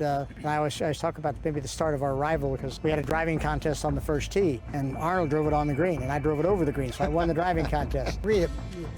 and I always talk about maybe the start of our rival, because we had a driving contest on the first tee, and Arnold drove it on the green, and I drove it over the green, so I won the driving contest. Really,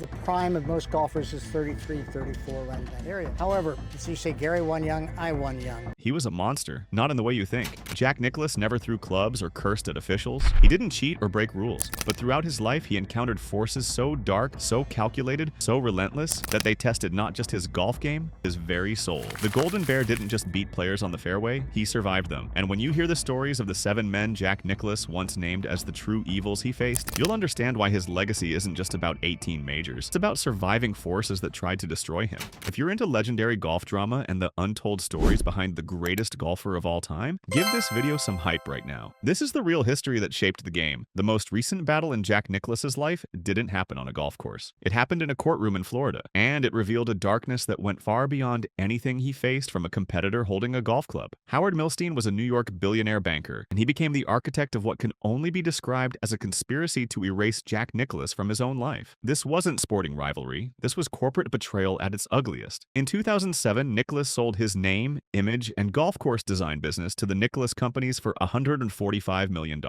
the prime of most golfers is 33, 34, right in that area. However, as you say, Gary won young, I won young. He was a monster, not in the way you think. Jack Nicklaus never threw clubs or cursed at officials. He didn't cheat or break rules, but throughout his life, he encountered forces so dark, so calculated, so relentless, that they tested not just his golf game, his very soul. The Golden Bear didn't just beat players on the fairway, he survived them. And when you hear the stories of the 7 men Jack Nicklaus once named as the true evils he faced, you'll understand why his legacy isn't just about 18 majors. It's about surviving forces that tried to destroy him. If you're into legendary golf drama and the untold stories behind the greatest golfer of all time, give this video some hype right now. This is the real history that shaped the game. The most recent battle in Jack Nicklaus's life didn't happen on a golf course. It happened in a courtroom in Florida, and it revealed a darkness that went far beyond anything he faced from a competitor holding a golf club. Howard Milstein was a New York billionaire banker, and he became the architect of what can only be described as a conspiracy to erase Jack Nicklaus from his own life. This wasn't sporting rivalry, this was corporate betrayal at its ugliest. In 2007, Nicklaus sold his name, image, and golf course design business to the Nicklaus companies for $145 million.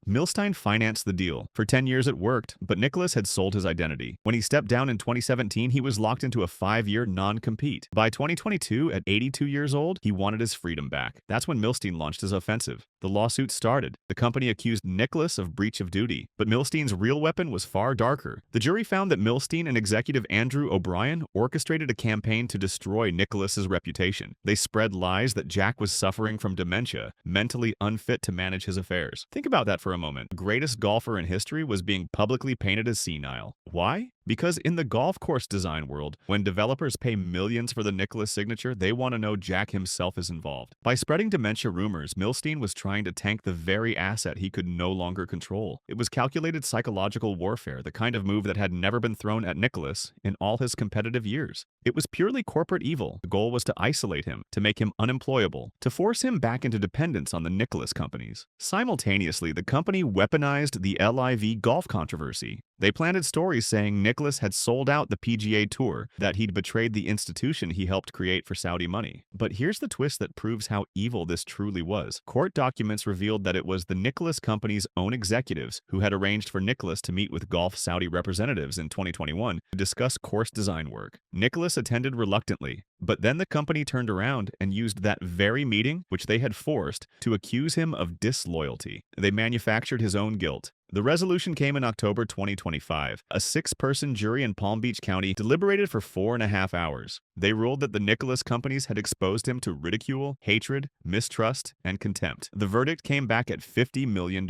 Milstein financed the deal. For 10 years it worked, but Nicklaus had sold his identity. When he stepped down in 2017, he was locked into a 5-year non-compete. By 2022, at 82 years old, he wanted his freedom back. That's when Milstein launched his offensive. The lawsuit started. The company accused Nicklaus of breach of duty, but Milstein's real weapon was far darker. The jury found that Milstein and executive Andrew O'Brien orchestrated a campaign to destroy Nicklaus's reputation. They spread lies that Jack was suffering from dementia, mentally unfit to manage his affairs. Think about that for a moment. The greatest golfer in history was being publicly painted as senile. Why? Because in the golf course design world, when developers pay millions for the Nicklaus signature, they want to know Jack himself is involved. By spreading dementia rumors, Milstein was trying to tank the very asset he could no longer control. It was calculated psychological warfare, the kind of move that had never been thrown at Nicklaus in all his competitive years. It was purely corporate evil. The goal was to isolate him, to make him unemployable, to force him back into dependence on the Nicklaus companies. Simultaneously, the company weaponized the LIV golf controversy. They planted stories saying Nicklaus had sold out the PGA Tour, that he'd betrayed the institution he helped create for Saudi money. But here's the twist that proves how evil this truly was. Court documents revealed that it was the Nicklaus company's own executives who had arranged for Nicklaus to meet with Golf Saudi representatives in 2021 to discuss course design work. Nicklaus attended reluctantly, but then the company turned around and used that very meeting, which they had forced, to accuse him of disloyalty. They manufactured his own guilt. The resolution came in October 2025. A 6-person jury in Palm Beach County deliberated for 4.5 hours. They ruled that the Nicklaus companies had exposed him to ridicule, hatred, mistrust, and contempt. The verdict came back at $50 million.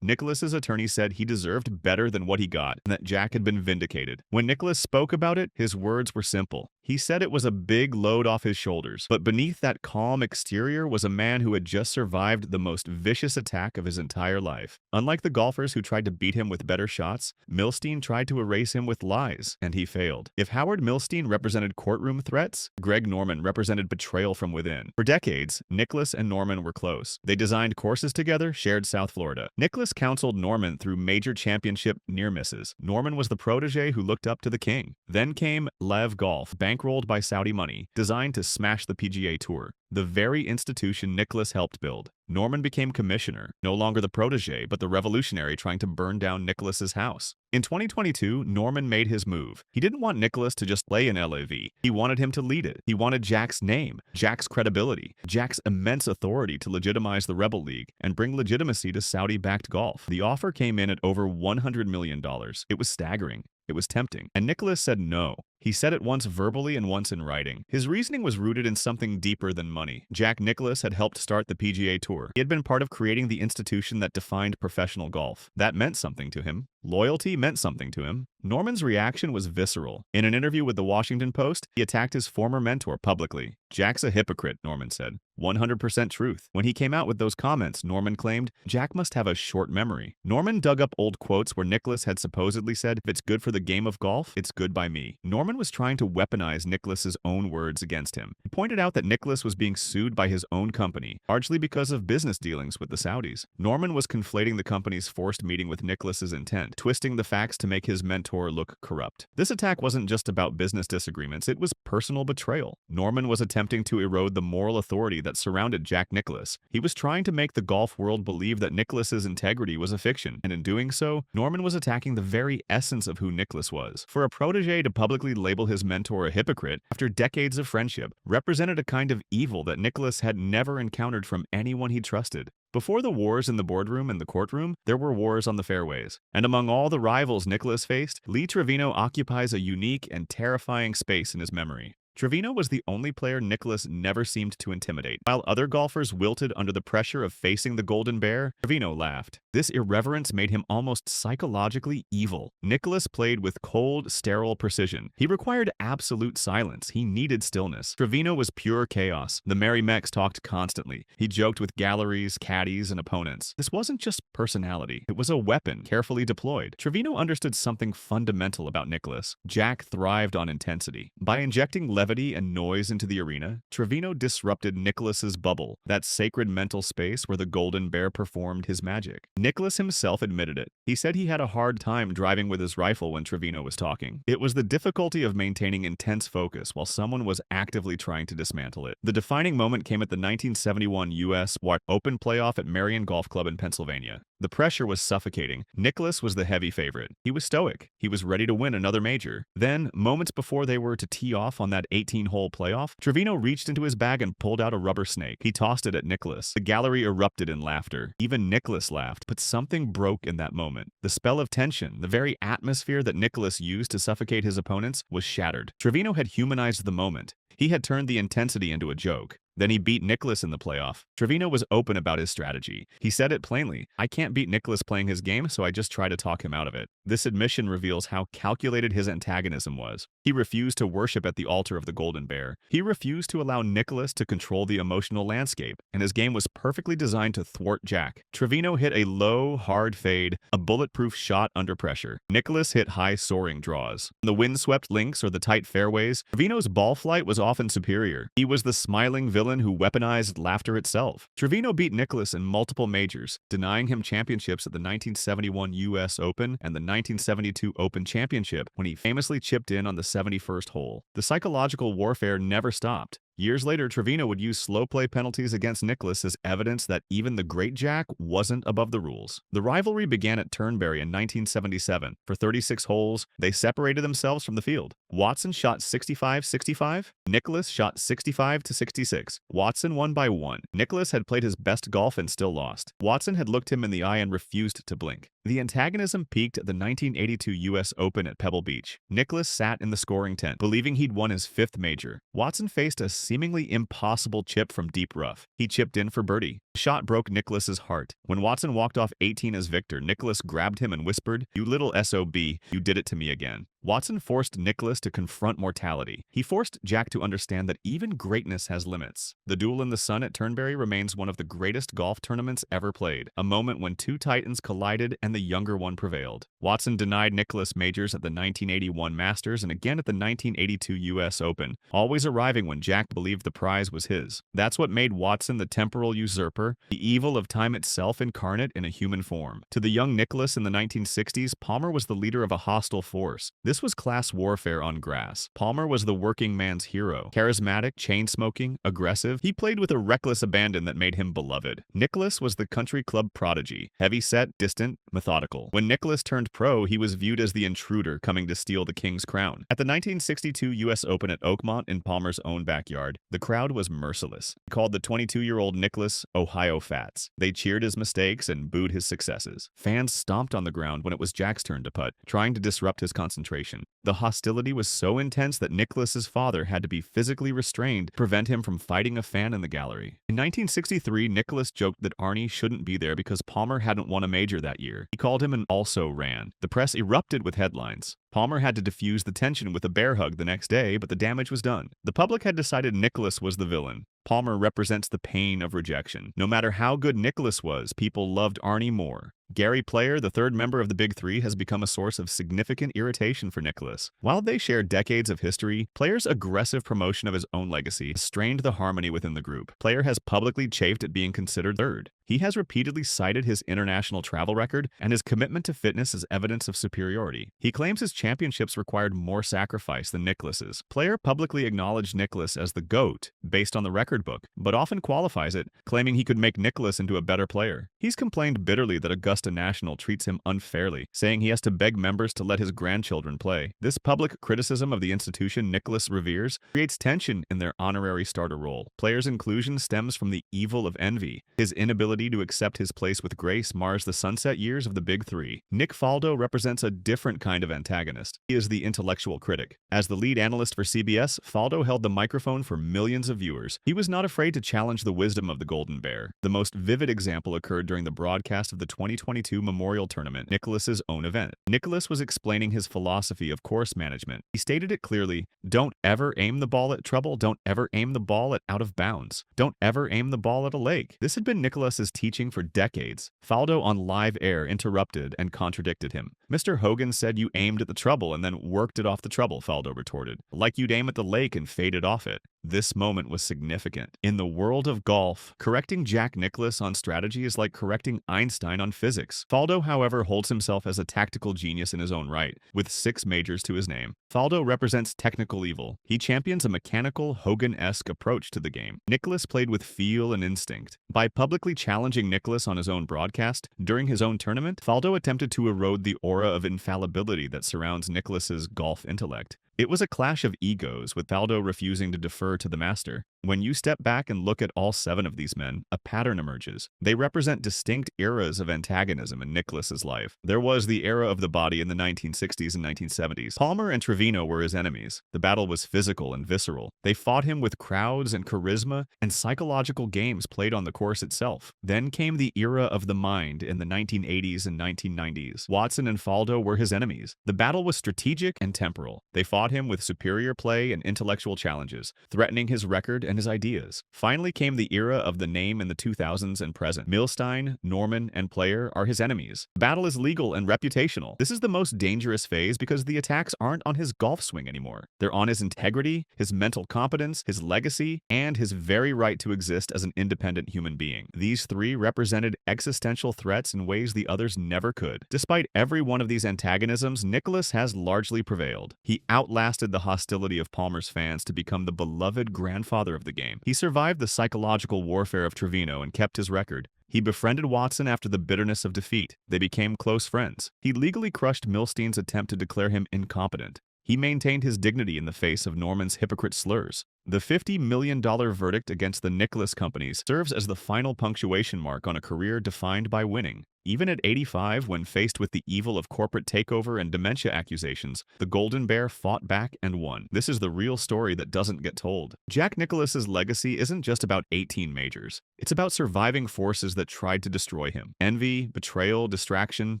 Nicklaus's attorney said he deserved better than what he got, and that Jack had been vindicated. When Nicklaus spoke about it, his words were simple. He said it was a big load off his shoulders, but beneath that calm exterior was a man who had just survived the most vicious attack of his entire life. Unlike the golfers who tried to beat him with better shots, Milstein tried to erase him with lies, and he failed. If Howard Milstein represented courtroom threats, Greg Norman represented betrayal from within. For decades, Nicklaus and Norman were close. They designed courses together, shared South Florida. Nicklaus counseled Norman through major championship near misses. Norman was the protege who looked up to the king. Then came Lev Golf, bankrolled by Saudi money, designed to smash the PGA Tour, the very institution Nicklaus helped build. Norman became commissioner, no longer the protege, but the revolutionary trying to burn down Nicklaus's house. In 2022, Norman made his move. He didn't want Nicklaus to just play in LAV. He wanted him to lead it. He wanted Jack's name, Jack's credibility, Jack's immense authority to legitimize the Rebel League and bring legitimacy to Saudi-backed golf. The offer came in at over $100 million. It was staggering. It was tempting. And Nicklaus said no. He said it once verbally and once in writing. His reasoning was rooted in something deeper than money. Jack Nicklaus had helped start the PGA Tour. He had been part of creating the institution that defined professional golf. That meant something to him. Loyalty meant something to him. Norman's reaction was visceral. In an interview with the Washington Post, he attacked his former mentor publicly. "Jack's a hypocrite," Norman said. 100% truth. When he came out with those comments, Norman claimed, "Jack must have a short memory." Norman dug up old quotes where Nicklaus had supposedly said, "If it's good for the game of golf, it's good by me." Norman was trying to weaponize Nicklaus's own words against him. He pointed out that Nicklaus was being sued by his own company, largely because of business dealings with the Saudis. Norman was conflating the company's forced meeting with Nicklaus's intent. twisting the facts to make his mentor look corrupt. This attack wasn't just about business disagreements, it was personal betrayal. Norman was attempting to erode the moral authority that surrounded Jack Nicklaus. He was trying to make the golf world believe that Nicklaus's integrity was a fiction, and in doing so, Norman was attacking the very essence of who Nicklaus was. For a protege to publicly label his mentor a hypocrite after decades of friendship represented a kind of evil that Nicklaus had never encountered from anyone he trusted. Before the wars in the boardroom and the courtroom, there were wars on the fairways. And among all the rivals Nicklaus faced, Lee Trevino occupies a unique and terrifying space in his memory. Trevino was the only player Nicklaus never seemed to intimidate. While other golfers wilted under the pressure of facing the Golden Bear, Trevino laughed. This irreverence made him almost psychologically evil. Nicklaus played with cold, sterile precision. He required absolute silence. He needed stillness. Trevino was pure chaos. The Merry Mex talked constantly. He joked with galleries, caddies, and opponents. This wasn't just personality. It was a weapon, carefully deployed. Trevino understood something fundamental about Nicklaus. Jack thrived on intensity. By injecting levity and noise into the arena, Trevino disrupted Nicklaus's bubble, that sacred mental space where the Golden Bear performed his magic. Nicklaus himself admitted it. He said he had a hard time driving with his rifle when Trevino was talking. It was the difficulty of maintaining intense focus while someone was actively trying to dismantle it. The defining moment came at the 1971 U.S. Open playoff at Marion Golf Club in Pennsylvania. The pressure was suffocating. Nicklaus was the heavy favorite. He was stoic. He was ready to win another major. Then, moments before they were to tee off on that 18-hole playoff, Trevino reached into his bag and pulled out a rubber snake. He tossed it at Nicklaus. The gallery erupted in laughter. Even Nicklaus laughed, but something broke in that moment. The spell of tension, the very atmosphere that Nicklaus used to suffocate his opponents, was shattered. Trevino had humanized the moment. He had turned the intensity into a joke. Then he beat Nicklaus in the playoff. Trevino was open about his strategy. He said it plainly, "I can't beat Nicklaus playing his game, so I just try to talk him out of it." This admission reveals how calculated his antagonism was. He refused to worship at the altar of the Golden Bear. He refused to allow Nicklaus to control the emotional landscape, and his game was perfectly designed to thwart Jack. Trevino hit a low, hard fade, a bulletproof shot under pressure. Nicklaus hit high, soaring draws. On the wind-swept links or the tight fairways, Trevino's ball flight was often superior. He was the smiling villain who weaponized laughter itself. Trevino beat Nicklaus in multiple majors, denying him championships at the 1971 U.S. Open and the 1972 Open Championship when he famously chipped in on the 71st hole. The psychological warfare never stopped. Years later, Trevino would use slow play penalties against Nicklaus as evidence that even the great Jack wasn't above the rules. The rivalry began at Turnberry in 1977. For 36 holes, they separated themselves from the field. Watson shot 65-65. Nicklaus shot 65-66. Watson won by 1. Nicklaus had played his best golf and still lost. Watson had looked him in the eye and refused to blink. The antagonism peaked at the 1982 U.S. Open at Pebble Beach. Nicklaus sat in the scoring tent, believing he'd won his 5th major. Watson faced a seemingly impossible chip from deep rough. He chipped in for birdie. The shot broke Nicklaus's heart. When Watson walked off 18 as victor, Nicklaus grabbed him and whispered, "You little SOB, you did it to me again." Watson forced Nicklaus to confront mortality. He forced Jack to understand that even greatness has limits. The duel in the sun at Turnberry remains one of the greatest golf tournaments ever played, a moment when two titans collided and the younger one prevailed. Watson denied Nicklaus majors at the 1981 Masters and again at the 1982 U.S. Open, always arriving when Jack believed the prize was his. That's what made Watson the temporal usurper, the evil of time itself incarnate in a human form. To the young Nicklaus in the 1960s, Palmer was the leader of a hostile force. This was class warfare on grass. Palmer was the working man's hero. Charismatic, chain-smoking, aggressive, he played with a reckless abandon that made him beloved. Nicklaus was the country club prodigy, heavy-set, distant, methodical. When Nicklaus turned pro, he was viewed as the intruder coming to steal the king's crown. At the 1962 U.S. Open at Oakmont in Palmer's own backyard, the crowd was merciless. They called the 22-year-old Nicklaus Ohio Fats. They cheered his mistakes and booed his successes. Fans stomped on the ground when it was Jack's turn to putt, trying to disrupt his concentration. The hostility was so intense that Nicklaus's father had to be physically restrained to prevent him from fighting a fan in the gallery. In 1963, Nicklaus joked that Arnie shouldn't be there because Palmer hadn't won a major that year. He called him an also-ran. The press erupted with headlines. Palmer had to diffuse the tension with a bear hug the next day, but the damage was done. The public had decided Nicklaus was the villain. Palmer represents the pain of rejection. No matter how good Nicklaus was, people loved Arnie more. Gary Player, the third member of the Big Three, has become a source of significant irritation for Nicklaus. While they share decades of history, Player's aggressive promotion of his own legacy strained the harmony within the group. Player has publicly chafed at being considered third. He has repeatedly cited his international travel record and his commitment to fitness as evidence of superiority. He claims his championships required more sacrifice than Nicklaus's. Player publicly acknowledged Nicklaus as the GOAT based on the record book, but often qualifies it, claiming he could make Nicklaus into a better player. He's complained bitterly that Augusta National treats him unfairly, saying he has to beg members to let his grandchildren play. This public criticism of the institution Nicklaus reveres creates tension in their honorary starter role. Players' inclusion stems from the evil of envy. His inability to accept his place with grace mars the sunset years of the Big Three. Nick Faldo represents a different kind of antagonist. He is the intellectual critic. As the lead analyst for CBS, Faldo held the microphone for millions of viewers. He was not afraid to challenge the wisdom of the Golden Bear. The most vivid example occurred during the broadcast of the 2022 Memorial Tournament, Nicklaus's own event. Nicklaus was explaining his philosophy of course management. He stated it clearly: don't ever aim the ball at trouble, don't ever aim the ball at out of bounds, don't ever aim the ball at a lake. This had been Nicklaus's teaching for decades. Faldo on live air interrupted and contradicted him. Mr. Hogan said you aimed at the trouble and then worked it off the trouble, Faldo retorted. Like you'd aim at the lake and fade it off it. This moment was significant. In the world of golf, correcting Jack Nicklaus on strategy is like correcting Einstein on physics. Faldo, however, holds himself as a tactical genius in his own right, with 6 majors to his name. Faldo represents technical evil. He champions a mechanical, Hogan-esque approach to the game. Nicklaus played with feel and instinct. By publicly challenging Nicklaus on his own broadcast, during his own tournament, Faldo attempted to erode the aura of infallibility that surrounds Nicklaus's golf intellect. It was a clash of egos, with Faldo refusing to defer to the master. When you step back and look at all 7 of these men, a pattern emerges. They represent distinct eras of antagonism in Nicklaus's life. There was the era of the body in the 1960s and 1970s. Palmer and Trevino were his enemies. The battle was physical and visceral. They fought him with crowds and charisma and psychological games played on the course itself. Then came the era of the mind in the 1980s and 1990s. Watson and Faldo were his enemies. The battle was strategic and temporal. They fought him with superior play and intellectual challenges, threatening his record and his ideas. Finally came the era of the name in the 2000s and present. Milstein, Norman, and Player are his enemies. The battle is legal and reputational. This is the most dangerous phase because the attacks aren't on his golf swing anymore. They're on his integrity, his mental competence, his legacy, and his very right to exist as an independent human being. These 3 represented existential threats in ways the others never could. Despite every one of these antagonisms, Nicklaus has largely prevailed. He outlasted the hostility of Palmer's fans to become the beloved grandfather of the game. He survived the psychological warfare of Trevino and kept his record. He befriended Watson after the bitterness of defeat. They became close friends. He legally crushed Milstein's attempt to declare him incompetent. He maintained his dignity in the face of Norman's hypocrite slurs. The $50 million verdict against the Nicklaus companies serves as the final punctuation mark on a career defined by winning. Even at 85, when faced with the evil of corporate takeover and dementia accusations, the Golden Bear fought back and won. This is the real story that doesn't get told. Jack Nicklaus's legacy isn't just about 18 majors. It's about surviving forces that tried to destroy him. Envy, betrayal, distraction,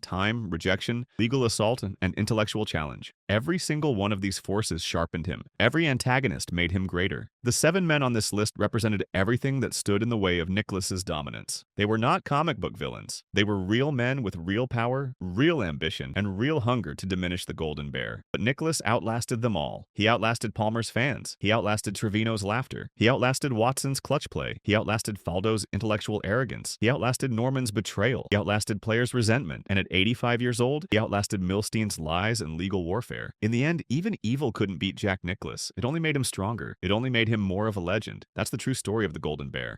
time, rejection, legal assault, and intellectual challenge. Every single one of these forces sharpened him. Every antagonist made him greater. The 7 men on this list represented everything that stood in the way of Nicklaus's dominance. They were not comic book villains. They were real men with real power, real ambition, and real hunger to diminish the Golden Bear. But Nicklaus outlasted them all. He outlasted Palmer's fans. He outlasted Trevino's laughter. He outlasted Watson's clutch play. He outlasted Faldo's intellectual arrogance. He outlasted Norman's betrayal. He outlasted Player's resentment. And at 85 years old, he outlasted Milstein's lies and legal warfare. In the end, even evil couldn't beat Jack Nicklaus. It only made him stronger. It only made him more of a legend. That's the true story of the Golden Bear.